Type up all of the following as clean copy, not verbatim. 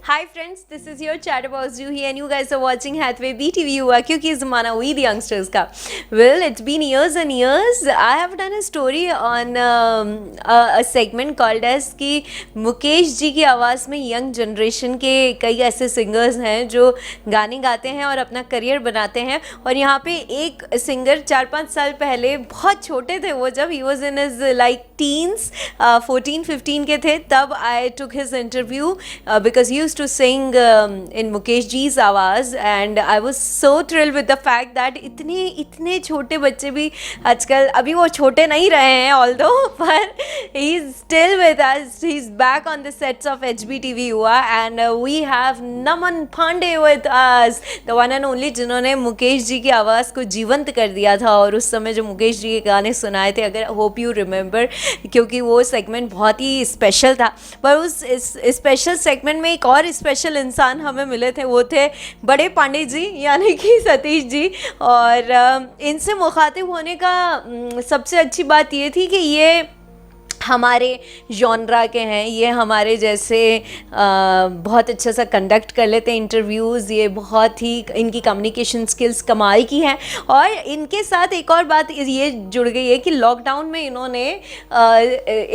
Hi friends, this is your Chatterbox Juhi and you guys are watching Hathway BTV हुआ क्योंकि ज़माना हुई the youngsters का. Well, it's been years and years. I have done a story on a segment called as कि मुकेश जी की आवाज़ में young generation के कई ऐसे सिंगर्स हैं जो गाने गाते हैं और अपना करियर बनाते हैं. और यहाँ पे एक सिंगर 4-5 साल पहले बहुत छोटे थे वो, जब he was in his like teens, 14-15 के थे, तब I took his interview because he used to sing in Mukesh ji's आवाज़ and I was so thrilled with the fact that इतने छोटे बच्चे भी आजकल, अभी वो छोटे नहीं रहे हैं although, पर he's still with us. He's back on the sets of HBTV हुआ and we have Naman Pandey with us, the one and only जिन्होंने मुकेश जी की आवाज़ को जीवंत कर दिया था. और उस समय जो मुकेश जी के गाने सुनाए थे, अगर होप यू रिमेंबर, क्योंकि वो सेगमेंट बहुत ही स्पेशल था. पर उस स्पेशल सेगमेंट में एक और स्पेशल इंसान हमें मिले थे, वो थे बड़े पांडे जी यानी कि सतीश जी. और इनसे मुखातिब होने का सबसे अच्छी बात ये थी कि ये हमारे जॉनरा के हैं, ये हमारे जैसे बहुत अच्छा सा कंडक्ट कर लेते हैं इंटरव्यूज़, ये बहुत ही इनकी कम्युनिकेशन स्किल्स कमाल की हैं. और इनके साथ एक और बात ये जुड़ गई है कि लॉकडाउन में इन्होंने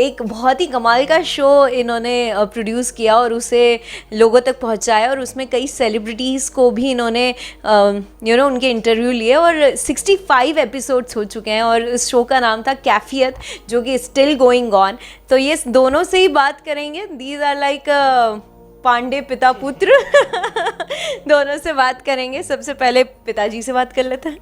एक बहुत ही कमाल का शो इन्होंने प्रोड्यूस किया और उसे लोगों तक पहुंचाया और उसमें कई सेलिब्रिटीज़ को भी इन्होंने उनके इंटरव्यू लिए और 65 एपिसोड्स हो चुके हैं. और इस शो का नाम था कैफियत, जो कि स्टिल गोइंग ऑन. तो ये दोनों से ही बात करेंगे. दीज आर लाइक पांडे पिता पुत्र दोनों से बात करेंगे. सबसे पहले पिताजी से बात कर लेते हैं.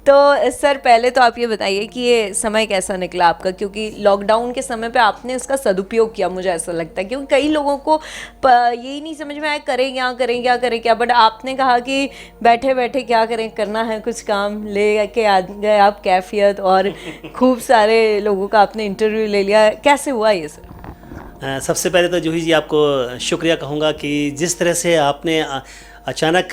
तो सर, पहले तो आप ये बताइए कि ये समय कैसा निकला आपका, क्योंकि लॉकडाउन के समय पे आपने इसका सदुपयोग किया, मुझे ऐसा लगता है, क्योंकि कई लोगों को यही नहीं समझ में आया करें क्या, बट आपने कहा कि बैठे बैठे क्या करें, करना है कुछ काम, ले के आ गए आप कैफियत और खूब सारे लोगों का आपने इंटरव्यू ले लिया. कैसे हुआ ये सर? सबसे पहले तो जूही जी आपको शुक्रिया कहूँगा कि जिस तरह से आपने अचानक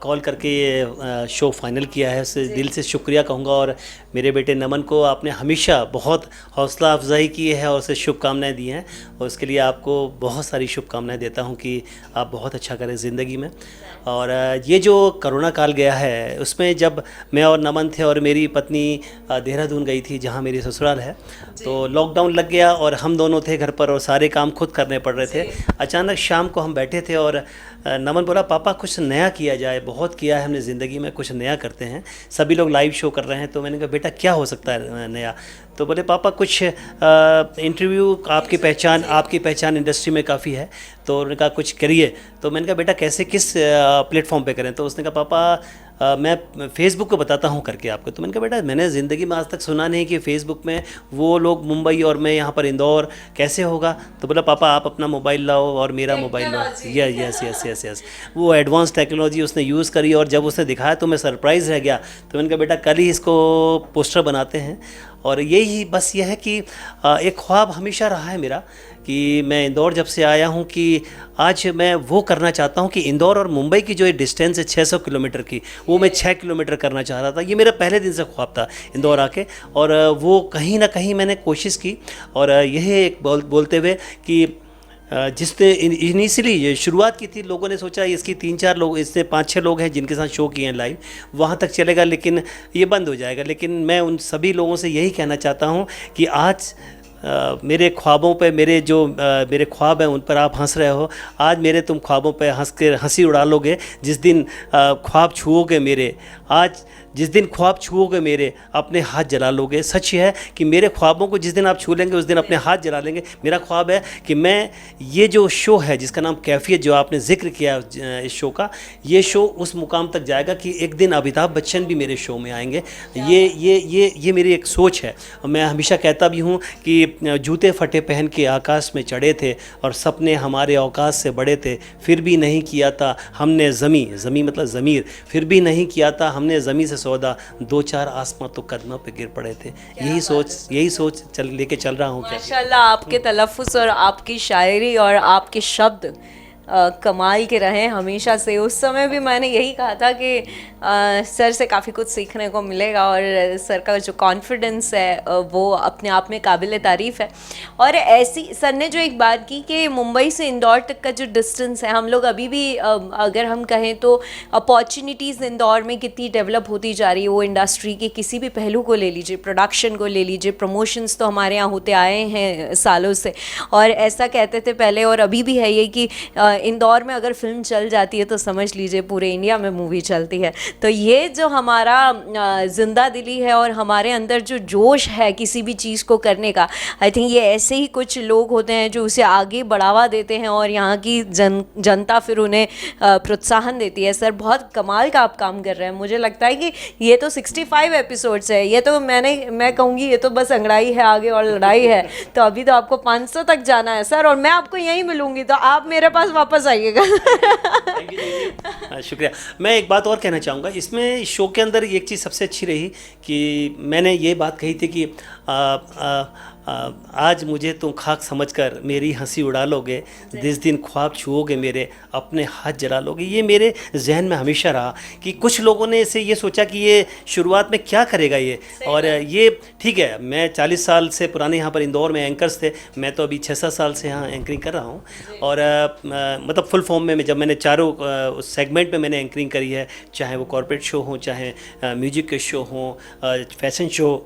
कॉल करके ये शो फाइनल किया है, उससे दिल से शुक्रिया कहूँगा. और मेरे बेटे नमन को आपने हमेशा बहुत हौसला अफजाई की है और उसे शुभकामनाएं दी हैं, और उसके लिए आपको बहुत सारी शुभकामनाएं देता हूँ कि आप बहुत अच्छा करें ज़िंदगी में. और ये जो कोरोना काल गया है, उसमें जब मैं और नमन थे और मेरी पत्नी देहरादून गई थी जहाँ मेरी ससुराल है, तो लॉकडाउन लग गया और हम दोनों थे घर पर और सारे काम खुद करने पड़ रहे थे. अचानक शाम को हम बैठे थे और नमन बोला, पापा कुछ नया किया जाए, बहुत किया है हमने ज़िंदगी में, कुछ नया करते हैं, सभी लोग लाइव शो कर रहे हैं. तो मैंने कहा बेटा क्या हो सकता है नया? तो बोले पापा कुछ इंटरव्यू, आपकी पहचान इंडस्ट्री में काफ़ी है, तो उन्होंने कहा कुछ करिए. तो मैंने कहा बेटा कैसे, किस प्लेटफॉर्म पे करें? तो उसने कहा पापा मैं फ़ेसबुक को बताता हूँ करके आपको. तो मैंने कहा बेटा मैंने ज़िंदगी में आज तक सुना नहीं कि फ़ेसबुक में वो लोग मुंबई और मैं यहाँ पर इंदौर, कैसे होगा? तो बोला पापा आप अपना मोबाइल लाओ और मेरा मोबाइल लाओ. यस वो एडवांस टेक्नोलॉजी उसने यूज़ करी और जब उसने दिखाया तो मैं सरप्राइज़ रह गया. तो मैंने कहा बेटा कल ही इसको पोस्टर बनाते हैं. और यही बस ये है कि एक ख्वाब हमेशा रहा है मेरा कि मैं इंदौर जब से आया हूँ कि आज मैं वो करना चाहता हूँ कि इंदौर और मुंबई की जो ये डिस्टेंस है 600 किलोमीटर की, वो मैं 6 किलोमीटर करना चाह रहा था. ये मेरा पहले दिन से ख्वाब था इंदौर आके, और वो कहीं ना कहीं मैंने कोशिश की. और यही एक बोलते हुए कि जिसने इनिशियली शुरुआत की थी, लोगों ने सोचा इसकी 3-4 लोग, इससे 5-6 लोग हैं जिनके साथ शो किए हैं लाइव, वहाँ तक चलेगा लेकिन ये बंद हो जाएगा. लेकिन मैं उन सभी लोगों से यही कहना चाहता हूँ कि आज मेरे ख्वाबों पे, मेरे ख्वाब हैं उन पर आप हंस रहे हो. आज मेरे तुम ख्वाबों पे हंसी उड़ा लोगे जिस दिन ख्वाब छुओगे मेरे. आज जिस दिन ख्वाब छुओगे मेरे, अपने हाथ जला लोगे. सच है कि मेरे ख्वाबों को जिस दिन आप छू लेंगे उस दिन अपने हाथ जला लेंगे. मेरा ख्वाब है कि मैं ये जो शो है जिसका नाम कैफियत, जो आपने जिक्र किया इस शो का, ये शो उस मुकाम तक जाएगा कि एक दिन अमिताभ बच्चन भी मेरे शो में आएंगे. ये मेरी एक सोच है. और मैं हमेशा कहता भी हूँ कि जूते फटे पहन के आकाश में चढ़े थे और सपने हमारे औकात से बड़े थे, फिर भी नहीं किया था हमने ज़मी मतलब ज़मीर, फिर भी नहीं किया था हमने ज़मी से सौदा, दो चार आसमां तो कदमों पे गिर पड़े थे। यही सोच लेके चल रहा हूँ। क्या माशाल्लाह, आपके तलफ़्फ़ुज़ और आपकी शायरी और आपके शब्द कमाल के रहे हमेशा से। उस समय भी मैंने यही कहा था कि सर से काफ़ी कुछ सीखने को मिलेगा और सर का जो कॉन्फिडेंस है वो अपने आप में काबिल तारीफ़ है। और ऐसी सर ने जो एक बात की कि मुंबई से इंदौर तक का जो डिस्टेंस है, हम लोग अभी भी अगर हम कहें तो अपॉर्चुनिटीज़ इंदौर में कितनी डेवलप होती जा रही है। वो इंडस्ट्री के किसी भी पहलू को ले लीजिए, प्रोडक्शन को ले लीजिए, प्रमोशंस तो हमारे यहाँ होते आए हैं सालों से। और ऐसा कहते थे पहले और अभी भी है ये कि इंदौर में अगर फिल्म चल जाती है तो समझ लीजिए पूरे इंडिया में मूवी चलती है। तो ये जो हमारा ज़िंदा दिली है और हमारे अंदर जो जोश है किसी भी चीज़ को करने का, आई थिंक ये ऐसे ही कुछ लोग होते हैं जो उसे आगे बढ़ावा देते हैं और यहाँ की जनता फिर उन्हें प्रोत्साहन देती है। सर बहुत कमाल का आप काम कर रहे हैं। मुझे लगता है कि ये तो 65 एपिसोड्स है, ये तो मैं कहूँगी ये तो बस अंगड़ाई है आगे और लड़ाई है। तो अभी तो आपको 500 तक जाना है सर, और मैं आपको यहीं मिलूँगी तो आप मेरे पास वापस आइएगा। शुक्रिया। मैं एक बात और कहना चाहूँगा, इसमें शो के अंदर एक चीज़ सबसे अच्छी रही कि मैंने ये बात कही थी कि आज मुझे तुम खाक समझकर मेरी हंसी उड़ा लोगे, जिस दिन ख्वाब छुओगे मेरे अपने हाथ जला लोगे। ये मेरे जहन में हमेशा रहा कि कुछ लोगों ने इसे ये सोचा कि ये शुरुआत में क्या करेगा ये, और ये ठीक है। मैं 40 साल से पुराने यहाँ पर इंदौर में एंकर्स थे, मैं तो अभी 6-7 साल से यहाँ एंकरिंग कर रहा हूँ। और मतलब फुल फॉर्म में जब मैंने चारों सेगमेंट में मैंने एंकरिंग करी है, चाहे वो कॉर्पोरेट शो हो, चाहे म्यूजिक के शो हों, फैशन शो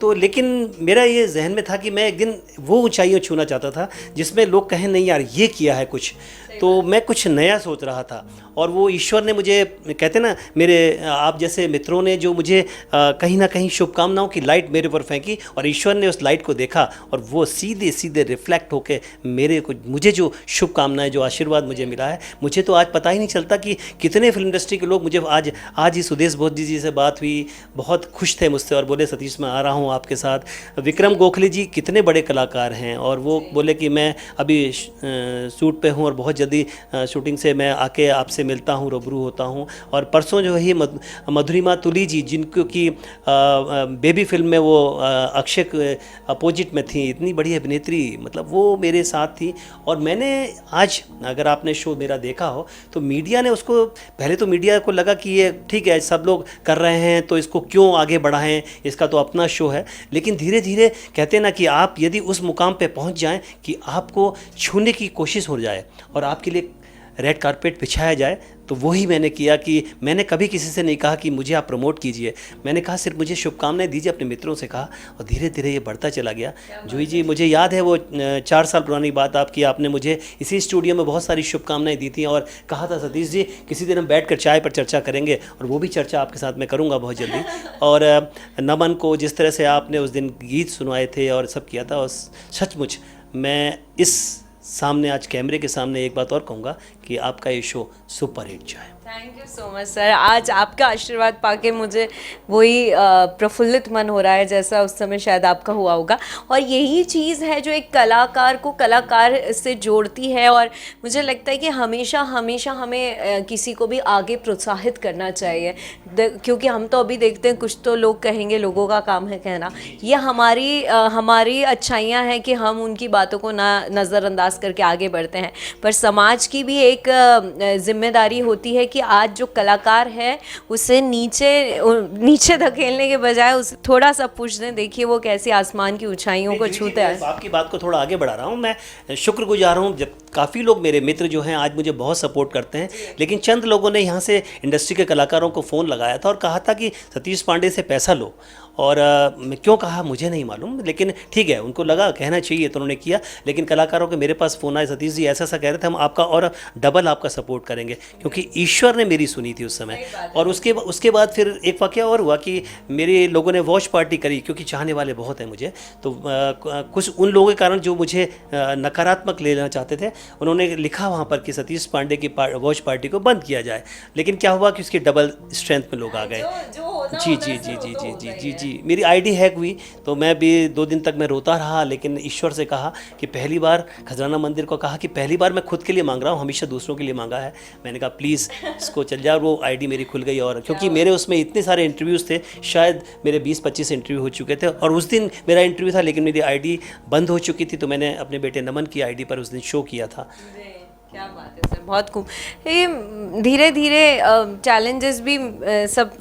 तो लेकिन मेरा ये जहन में था कि मैं एक दिन वो ऊंचाइयां छूना चाहता था जिसमें लोग कहें नहीं यार ये किया है कुछ। तो मैं कुछ नया सोच रहा था और वो ईश्वर ने मुझे, कहते ना, मेरे आप जैसे मित्रों ने जो मुझे कहीं ना कहीं शुभकामनाओं की लाइट मेरे ऊपर फेंकी और ईश्वर ने उस लाइट को देखा और वो सीधे सीधे रिफ्लेक्ट होके मुझे जो शुभकामनाएं, जो आशीर्वाद मुझे मिला है, मुझे तो आज पता ही नहीं चलता कि कितने फिल्म इंडस्ट्री के लोग मुझे आज ही सुदेश बोध जी से बात हुई, बहुत खुश थे मुझसे और बोले सतीश मैं आ रहा हूँ आपके साथ। विक्रम गोखले जी कितने बड़े कलाकार हैं और वो बोले कि मैं अभी शूट पे हूँ और बहुत जल्दी शूटिंग से मैं आके आपसे मिलता हूँ, रूबरू होता हूँ। और परसों जो है मधुरिमा तुली जी, जिनको की बेबी फिल्म में वो अक्षय अपोजिट में थी, इतनी बड़ी अभिनेत्री, मतलब वो मेरे साथ थी। और मैंने आज, अगर आपने शो मेरा देखा हो तो मीडिया ने उसको, पहले तो मीडिया को लगा कि ये ठीक है सब लोग कर रहे हैं तो इसको क्यों आगे बढ़ाएं, इसका तो अपना शो है। लेकिन धीरे धीरे कहते हैं ना कि आप यदि उस मुकाम पे पहुंच जाएं कि आपको छूने की कोशिश हो जाए और आपके लिए रेड कारपेट बिछाया जाए, तो वही मैंने किया कि मैंने कभी किसी से नहीं कहा कि मुझे आप प्रमोट कीजिए, मैंने कहा सिर्फ मुझे शुभकामनाएं दीजिए, अपने मित्रों से कहा। और धीरे धीरे ये बढ़ता चला गया। जूही जी, मुझे याद है वो 4 साल पुरानी बात आपकी, आपने मुझे इसी स्टूडियो में बहुत सारी शुभकामनाएं दी थी और कहा था सतीश जी किसी दिन हम बैठकर चाय पर चर्चा करेंगे, और वो भी चर्चा आपके साथ मैं करूँगा बहुत जल्दी। और नमन को जिस तरह से आपने उस दिन गीत सुनवाए थे और सब किया था, और सचमुच मैं इस सामने आज कैमरे के सामने एक बात और कहूँगा कि आपका ये शो सुपर हिट जाए। Thank you so much sir. आज आपका आशीर्वाद पाके मुझे वही प्रफुल्लित मन हो रहा है जैसा उस समय शायद आपका हुआ होगा। और यही चीज़ है जो एक कलाकार को कलाकार से जोड़ती है। और मुझे लगता है कि हमेशा हमेशा हमें किसी को भी आगे प्रोत्साहित करना चाहिए, क्योंकि हम तो अभी देखते हैं कुछ तो लोग कहेंगे, लोगों का काम है कहना। ये हमारी अच्छाइयाँ हैं कि हम उनकी बातों को नज़रअंदाज करके आगे बढ़ते हैं, पर समाज की भी एक जिम्मेदारी होती है कि आज जो कलाकार है उसे नीचे धकेलने के बजाय उसे थोड़ा सा पुश दें। देखिए वो कैसी आसमान की ऊंचाइयों को छूता है। आपकी बात को थोड़ा आगे बढ़ा रहा हूँ, मैं शुक्रगुजार हूँ जब काफ़ी लोग मेरे मित्र जो हैं आज मुझे बहुत सपोर्ट करते हैं। लेकिन चंद लोगों ने यहाँ से इंडस्ट्री के कलाकारों को फ़ोन लगाया था और कहा था कि सतीश पांडे से पैसा लो, और मैं क्यों कहा मुझे नहीं मालूम, लेकिन ठीक है उनको लगा कहना चाहिए तो उन्होंने किया। लेकिन कलाकारों के मेरे पास फ़ोन आए, सतीश जी ऐसा ऐसा कह रहे थे, हम आपका और डबल आपका सपोर्ट करेंगे, क्योंकि ईश्वर ने मेरी सुनी थी उस समय। और उसके बाद फिर एक वाक़या और हुआ कि मेरे लोगों ने वॉच पार्टी करी, क्योंकि चाहने वाले बहुत हैं मुझे, तो कुछ उन लोगों के कारण जो मुझे नकारात्मक लेना चाहते थे, उन्होंने लिखा वहाँ पर कि सतीश पांडे की वॉच पार्टी को बंद किया जाए, लेकिन क्या हुआ कि उसकी डबल स्ट्रेंथ में लोग आ गए। जी जी जी जी जी जी जी जी मेरी आईडी हैक हुई, तो मैं भी 2 दिन तक मैं रोता रहा, लेकिन ईश्वर से कहा कि पहली बार, खजराना मंदिर को कहा कि पहली बार मैं खुद के लिए मांग रहा हूँ, हमेशा दूसरों के लिए मांगा है। मैंने कहा प्लीज़ इसको चल जाए, और वो आईडी मेरी खुल गई। और क्योंकि मेरे उसमें इतने सारे इंटरव्यूज़ थे, शायद मेरे 20-25 इंटरव्यू हो चुके थे, और उस दिन मेरा इंटरव्यू था लेकिन मेरी आईडी बंद हो चुकी थी, तो मैंने अपने बेटे नमन की आईडी पर उस दिन शो किया था। क्या बात है सर, बहुत खूब। ये धीरे धीरे चैलेंजेस भी सब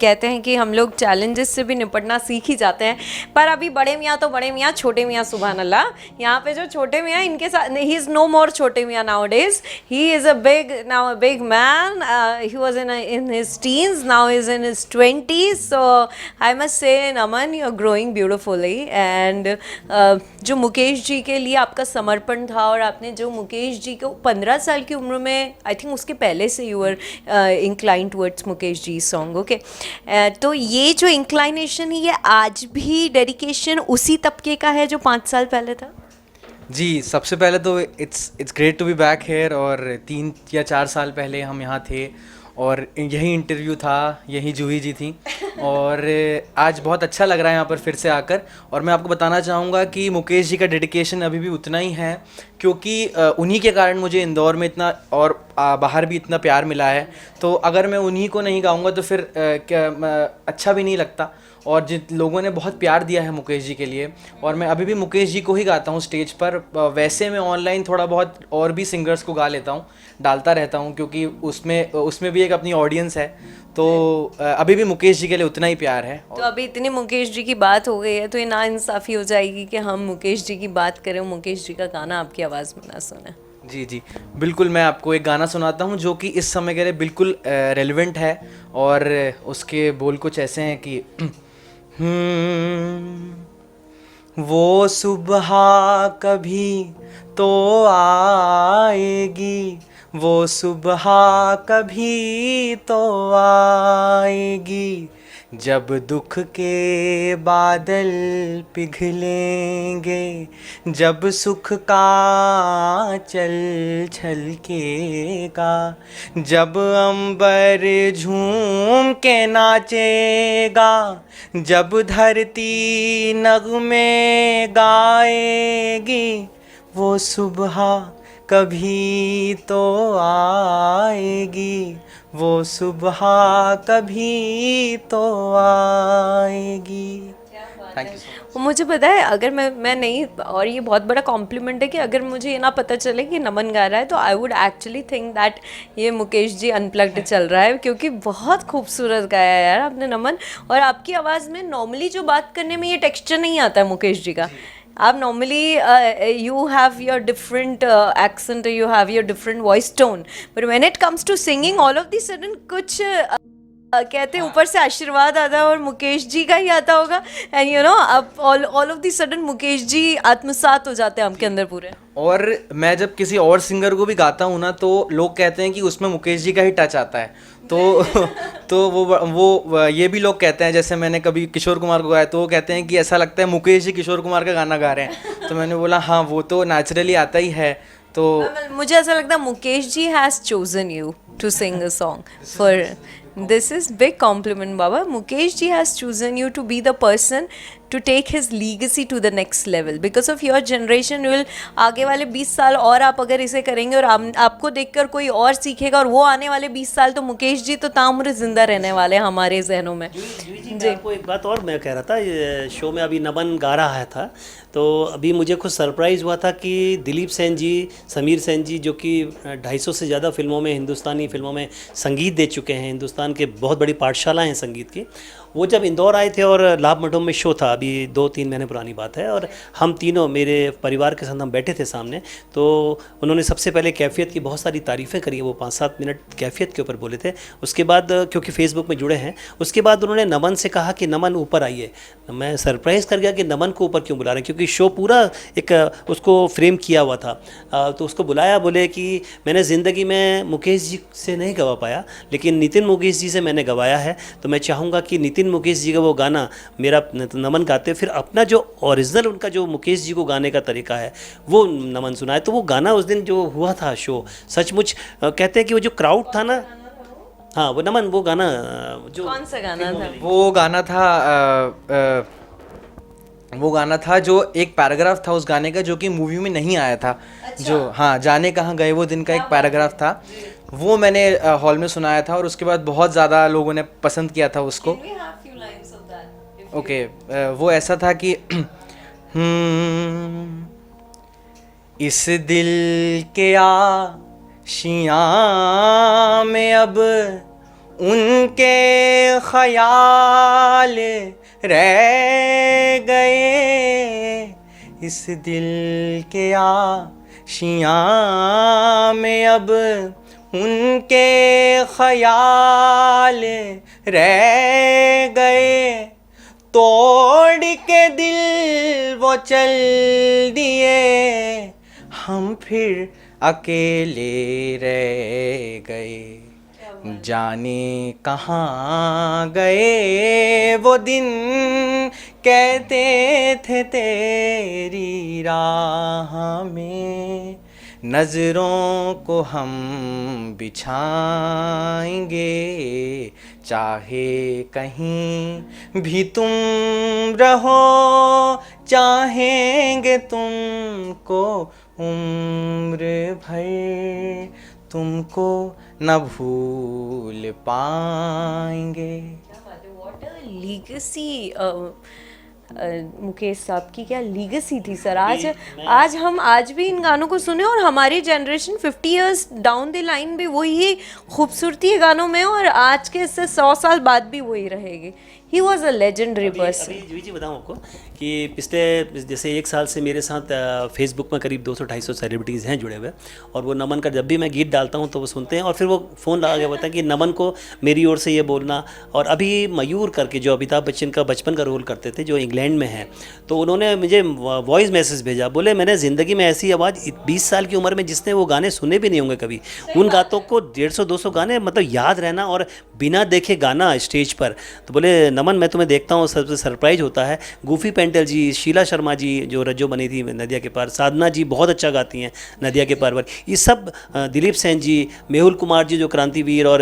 कहते हैं कि हम लोग चैलेंजेस से भी निपटना सीख ही जाते हैं, पर अभी बड़े मियाँ तो बड़े मियाँ, छोटे मियाँ सुभान अल्लाह, यहाँ पे जो छोटे मियाँ, इनके साथ ही इज़ नो मोर छोटे मियाँ nowadays, he is a big man, he was in his teens, now is in his 20s, so I must say Naman, you are growing beautifully. And जो मुकेश जी के लिए आपका समर्पण था, और आपने जो मुकेश जी को 15 साल की उम्र में, आई थिंक उसके पहले से you are incline towards Mukesh ji song, okay, तो ये जो इंक्लाइनेशन है, ये आज भी डेडिकेशन उसी तबके का है जो 5 साल पहले था? जी, सबसे पहले तो it's great to be back here, और 3 या 4 साल पहले हम यहाँ थे और यही इंटरव्यू था, यही जूही जी थी, और आज बहुत अच्छा लग रहा है यहाँ पर फिर से आकर। और मैं आपको बताना चाहूँगा कि मुकेश जी का डेडिकेशन अभी भी उतना ही है, क्योंकि उन्हीं के कारण मुझे इंदौर में इतना और बाहर भी इतना प्यार मिला है। तो अगर मैं उन्हीं को नहीं गाऊँगा तो फिर अच्छा भी नहीं लगता। और जिन लोगों ने बहुत प्यार दिया है मुकेश जी के लिए, और मैं अभी भी मुकेश जी को ही गाता हूँ स्टेज पर। वैसे मैं ऑनलाइन थोड़ा बहुत और भी सिंगर्स को गा लेता हूँ, डालता रहता हूँ, क्योंकि उसमें भी एक अपनी ऑडियंस है। तो अभी भी मुकेश जी के लिए उतना ही प्यार है। तो अभी इतनी मुकेश जी की बात हो गई है, तो ये नाइंसाफ़ी हो जाएगी कि हम मुकेश जी की बात करें, मुकेश जी का गाना आपकी आवाज़ में ना सुने। जी जी बिल्कुल, मैं आपको एक गाना सुनाता हूँ जो कि इस समय के लिए बिल्कुल रेलेवेंट है, और उसके बोल कुछ ऐसे हैं कि वो सुबह कभी तो आएगी, वो सुबह कभी तो आएगी, जब दुख के बादल पिघलेंगे, जब सुख का चल छलकेगा, जब अंबर झूम के नाचेगा, जब धरती नगमे गाएगी, वो सुबह कभी तो आएगी, वो सुबह कभी तो आएगी। Thank you so much. मुझे पता है, अगर मैं नहीं, और ये बहुत बड़ा कॉम्प्लीमेंट है कि अगर मुझे ये ना पता चले कि नमन गा रहा है, तो I would actually think that ये मुकेश जी अनप्लग्ड चल रहा है, क्योंकि बहुत खूबसूरत गाया है यार आपने नमन। और आपकी आवाज़ में नॉर्मली जो बात करने में ये टेक्सचर नहीं आता है मुकेश जी का। आप normally you have your different accent, you have your different voice tone, but when it comes to singing all of the sudden कुछ कहते हैं ऊपर से आशीर्वाद आता है, और मुकेश जी का ही आता होगा, एंड यू नो अब all of the sudden Mukesh ji आत्मसात हो जाते हैं आपके अंदर पूरे। और मैं जब किसी और सिंगर को भी गाता हूँ ना, तो लोग कहते हैं कि उसमें मुकेश जी का ही टच आता है। तो वो ये भी लोग कहते हैं, जैसे मैंने कभी किशोर कुमार को गाया, तो वो कहते हैं कि ऐसा लगता है मुकेश जी किशोर कुमार का गाना गा रहे हैं। तो मैंने बोला हाँ, वो तो नेचुरली आता ही है। तो मुझे ऐसा लगता है Mukesh ji has chosen you to sing a song for, this is big compliment baba, Mukesh ji has chosen you to be the person to take his legacy to the next level because of your generation will, आगे वाले 20 साल और आप अगर इसे करेंगे और आपको देखकर कोई और सीखेगा, और वो आने वाले 20 साल तो मुकेश जी तो ताउम्र जिंदा रहने वाले हैं हमारे जहनों में। जी आपको एक बात और मैं कह रहा था, ये शो में अभी नमन गा रहा था, तो अभी मुझे कुछ सरप्राइज़ हुआ था कि दिलीप सेन जी, समीर सेन जी, जो कि 250 से ज़्यादा फिल्मों में, हिंदुस्तानी फिल्मों में संगीत दे चुके हैं, हिंदुस्तान के बहुत बड़ी पाठशाला हैं संगीत की, वो जब इंदौर आए थे और लाभ मठों में शो था, अभी 2-3 महीने पुरानी बात है, और हम तीनों मेरे परिवार के साथ हम बैठे थे सामने, तो उन्होंने सबसे पहले कैफियत की बहुत सारी तारीफ़ें करी, वो 5-7 मिनट कैफियत के ऊपर बोले थे। उसके बाद क्योंकि फेसबुक में जुड़े हैं, उसके बाद उन्होंने नमन से कहा कि नमन ऊपर आइए। मैं सरप्राइज़ कर गया कि नमन को ऊपर क्यों बुला रहे हैं, क्योंकि शो पूरा एक उसको फ्रेम किया हुआ था। तो उसको बुलाया, बोले कि मैंने ज़िंदगी में मुकेश जी से नहीं गवा पाया, लेकिन नितिन मुकेश जी से मैंने गवाया है, तो मैं चाहूँगा कि नितिन नितिन मुकेश जी का वो गाना मेरा नमन गाते, फिर अपना जो ओरिजिनल उनका जो मुकेश जी को गाने का तरीका है वो नमन सुनाए। तो वो गाना उस दिन जो हुआ था शो, सचमुच कहते हैं कि वो जो क्राउड था ना, हाँ वो नमन, वो गाना जो कौन सा गाना था? वो गाना था जो एक पैराग्राफ था उस गाने का जो कि मूवी में नहीं आया था। जो हाँ, जाने कहाँ गए वो दिन का एक पैराग्राफ था, वो मैंने हॉल में सुनाया था और उसके बाद बहुत ज़्यादा लोगों ने पसंद किया था उसको। ओके, वो ऐसा था कि इस दिल के आशियाँ में अब उनके ख्याल रह गए, इस दिल के आशियाँ में अब उनके ख्याल रह गए, तोड़ के दिल वो चल दिए, हम फिर अकेले रह गए, जाने कहाँ गए वो दिन, कहते थे तेरी राह में नज़रों को हम बिछाएंगे, चाहे कहीं भी तुम रहो, चाहेंगे तुमको उम्र भर, तुमको न भूल पाएंगे। व्हाट अ लीगेसी मुकेश साहब की, क्या लीगेसी थी सर। आज हम आज भी इन गानों को सुने और हमारी generation 50 years down the line भी वही खूबसूरती है गानों में, और आज के इससे 100 साल बाद भी वही रहेगी। He was a legendary person. अभी जी बताऊँ आपको कि पिछले जैसे 1 साल से मेरे साथ फेसबुक में करीब 200-250 सेलिब्रिटीज़ हैं जुड़े हुए, और वो नमन का जब भी मैं गीत डालता हूँ तो वो सुनते हैं और फिर वो फ़ोन लगा के बताते हैं कि नमन को मेरी ओर से ये बोलना। और अभी मयूर करके जो अमिताभ बच्चन का बचपन का रोल करते थे, जो इंग्लैंड में हैं, तो उन्होंने मुझे वॉइस मैसेज भेजा, बोले मैंने ज़िंदगी में ऐसी आवाज़ 20 साल की उम्र में जिसने वो गाने सुने भी नहीं होंगे कभी, उन गातों को 150-200 गाने मतलब याद रहना और बिना देखे गाना स्टेज पर। तो बोले नमन मैं तुम्हें देखता हूँ, सबसे सरप्राइज होता है। गूफी पेंटल जी, शीला शर्मा जी जो रज्जो बनी थी नदिया के पार, साधना जी बहुत अच्छा गाती हैं नदिया के पार पर, ये सब, दिलीप सेन जी, मेहुल कुमार जी जो क्रांतिवीर और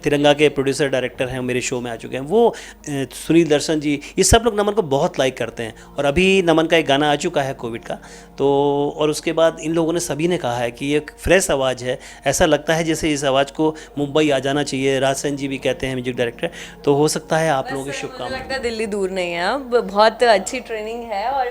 तिरंगा के प्रोड्यूसर डायरेक्टर हैं, मेरे शो में आ चुके हैं, वो सुनील दर्शन जी, ये सब लोग नमन को बहुत लाइक करते हैं। और अभी नमन का एक गाना आ चुका है कोविड का, तो और उसके बाद इन लोगों ने सभी ने कहा है कि ये फ्रेश आवाज़ है, ऐसा लगता है जैसे इस आवाज़ को मुंबई आ जाना चाहिए। राज सेन जी भी कहते हैं म्यूजिक डायरेक्टर, तो हो सकता है आप लोगों की शुभकामनाएं। लगता है दिल्ली दूर नहीं है, अब बहुत अच्छी ट्रेनिंग है, और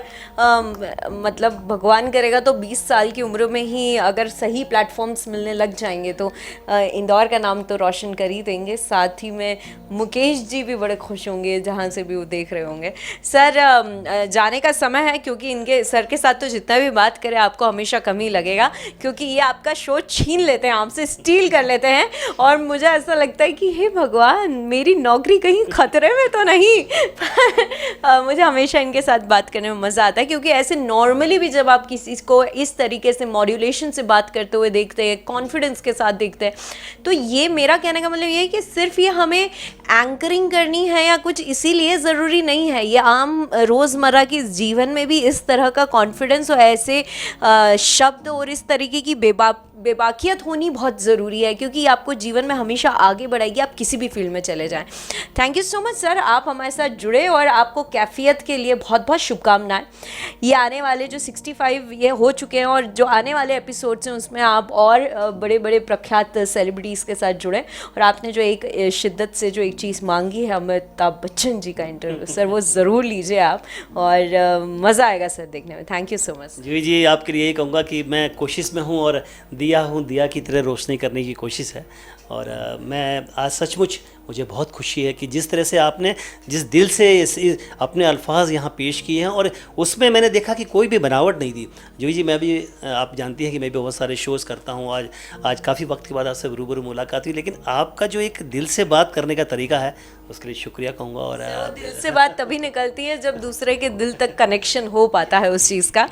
मतलब भगवान करेगा तो 20 साल की उम्र में ही अगर सही प्लेटफॉर्म्स मिलने लग जाएंगे तो इंदौर का नाम तो रोशन कर ही देंगे। साथ ही में मुकेश जी भी बड़े खुश होंगे जहाँ से भी वो देख रहे होंगे। सर जाने का समय है, क्योंकि इनके सर के साथ तो जितना भी बात करें आपको हमेशा कम ही लगेगा, क्योंकि ये आपका शो छीन लेते हैं, आपसे स्टील कर लेते हैं, और मुझे ऐसा लगता है कि हे भगवान मेरी नौकरी कहीं खतरे में तो नहीं। मुझे हमेशा इनके साथ बात करने में मज़ा आता है, क्योंकि ऐसे नॉर्मली भी जब आप किसी को इस तरीके से मॉड्यूलेशन से बात करते हुए देखते हैं, कॉन्फिडेंस के साथ देखते हैं, तो ये मेरा कहने का मतलब ये है कि सिर्फ ये हमें एंकरिंग करनी है या कुछ इसीलिए ज़रूरी नहीं है, ये आम रोज़मर्रा के जीवन में भी इस तरह का कॉन्फिडेंस और ऐसे शब्द और इस तरीके की बेबाकियत होनी बहुत ज़रूरी है, क्योंकि आपको जीवन में हमेशा आगे बढ़ाएगी, आप किसी भी फील्ड में चले जाएं। Thank you so much sir, आप हमारे साथ जुड़े, और आपको कैफियत के लिए बहुत बहुत शुभकामनाएं। ये आने वाले जो 65 ये हो चुके हैं, और जो आने वाले एपिसोड्स हैं उसमें आप और बड़े बड़े प्रख्यात सेलिब्रिटीज़ के साथ जुड़े, और आपने जो एक शिद्दत से जो एक चीज़ मांगी है अमिताभ बच्चन जी का इंटरव्यू, सर वो ज़रूर लीजिए आप, और मज़ा आएगा सर देखने में। थैंक यू सो मच जी, आपके लिए यही कहूँगा कि मैं कोशिश में हूँ और दिया की तरह रोशनी करने की कोशिश है। और मैं आज सचमुच मुझे बहुत खुशी है कि जिस तरह से आपने जिस दिल से अपने अल्फाज यहाँ पेश किए हैं, और उसमें मैंने देखा कि कोई भी बनावट नहीं थी। जी मैं भी, आप जानती हैं कि मैं भी बहुत सारे शोज़ करता हूँ, आज काफ़ी वक्त के बाद आपसे रूबरू मुलाकात हुई, लेकिन आपका जो एक दिल से बात करने का तरीका है उसके लिए शुक्रिया कहूँगा। और दिल से बात तभी निकलती है जब दूसरे के दिल तक कनेक्शन हो पाता है उस चीज़ का।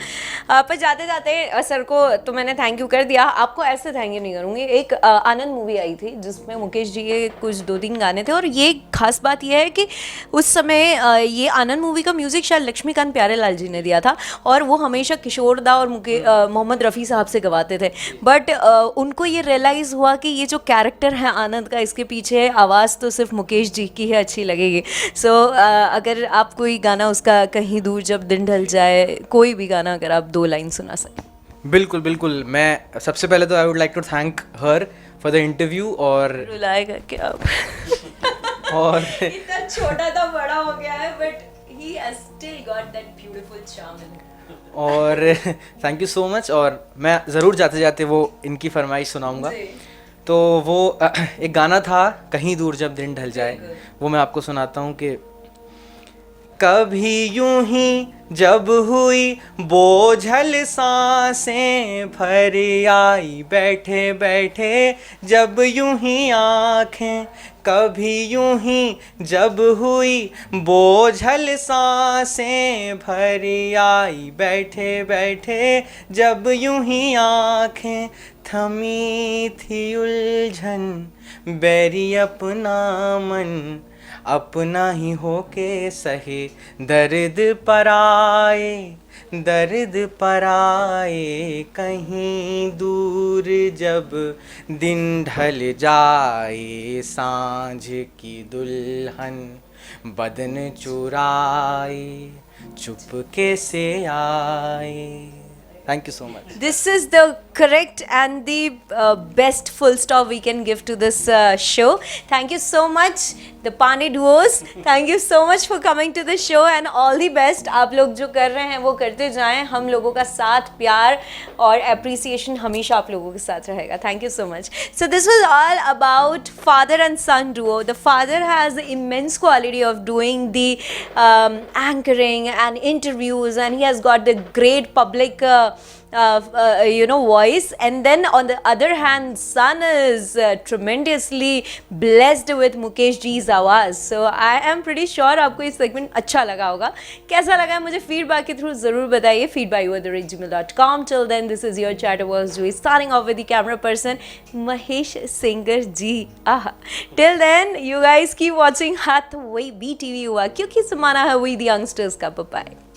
पर जाते जाते सर को तो मैंने थैंक यू कर दिया, आपको ऐसे थैंक यू नहीं करूँगी। एक आनंद मूवी आई थी जिसमें मुकेश जी के कुछ 2-3 गाने गाने थे। और ये खास बात ये है कि उस समय ये आनंद मूवी का म्यूज़िक शायद लक्ष्मीकांत प्यारेलाल जी ने दिया था, और वो हमेशा किशोर दा और मोहम्मद रफ़ी साहब से गवाते थे। बट उनको ये रियलाइज़ हुआ कि ये जो कैरेक्टर है आनंद का, इसके पीछे आवाज़ तो सिर्फ मुकेश जी की है अच्छी लगेगी। सो अगर आप कोई गाना उसका, कहीं दूर जब दिन ढल जाए, कोई भी गाना अगर आप 2 लाइन सुना सकें। बिल्कुल बिल्कुल, मैं सबसे पहले तो I would like to thank her for the interview. और रुलाएगा क्या अब? और इतना छोटा था, बड़ा हो गया है, but he has still got that beautiful charm in him. और थैंक यू सो मच। और मैं ज़रूर जाते जाते वो इनकी फरमाइश सुनाऊंगा। तो वो एक गाना था, कहीं दूर जब दिन ढल जाए, वो मैं आपको सुनाता हूँ कि कभी यूं ही जब हुई बोझल सांसें भर आई बैठे बैठे जब यूं ही आँखें, कभी यूं ही जब हुई बोझल सांसें भर आई बैठे बैठे जब यूं ही आँखें, थमी थी उलझन बैरी अपना मन, अपना ही होके सहे दर्द पर आए, दर्द पर आए, कहीं दूर जब दिन ढल जाए, सांझ की दुल्हन बदन चुराए, चुपके से आए। Thank you so much. This is the correct and the best full stop we can give to this show. Thank you so much, the Pane duos. Thank you so much for coming to the show and all the best. आप लोग जो कर रहे हैं वो करते जाएं, हम लोगों का साथ, प्यार और appreciation हमेशा आप लोगों के साथ रहेगा. Thank you so much. So this was all about father and son duo. The father has the immense quality of doing the anchoring and interviews, and he has got the great public voice. And then on the other hand, son is tremendously blessed with Mukesh ji's आवाज़. So I am pretty sure आपको ये segment अच्छा लगा होगा. कैसा लगा है मुझे feedback के through ज़रूर बताइए. feedback@gmail.com. Till then, this is your chatterbox Juhi starting off with the camera person Mahesh Singer ji. Till then, you guys keep watching Hathway BTV हुआ, क्योंकि ज़माना है वही the youngsters का. Bye bye.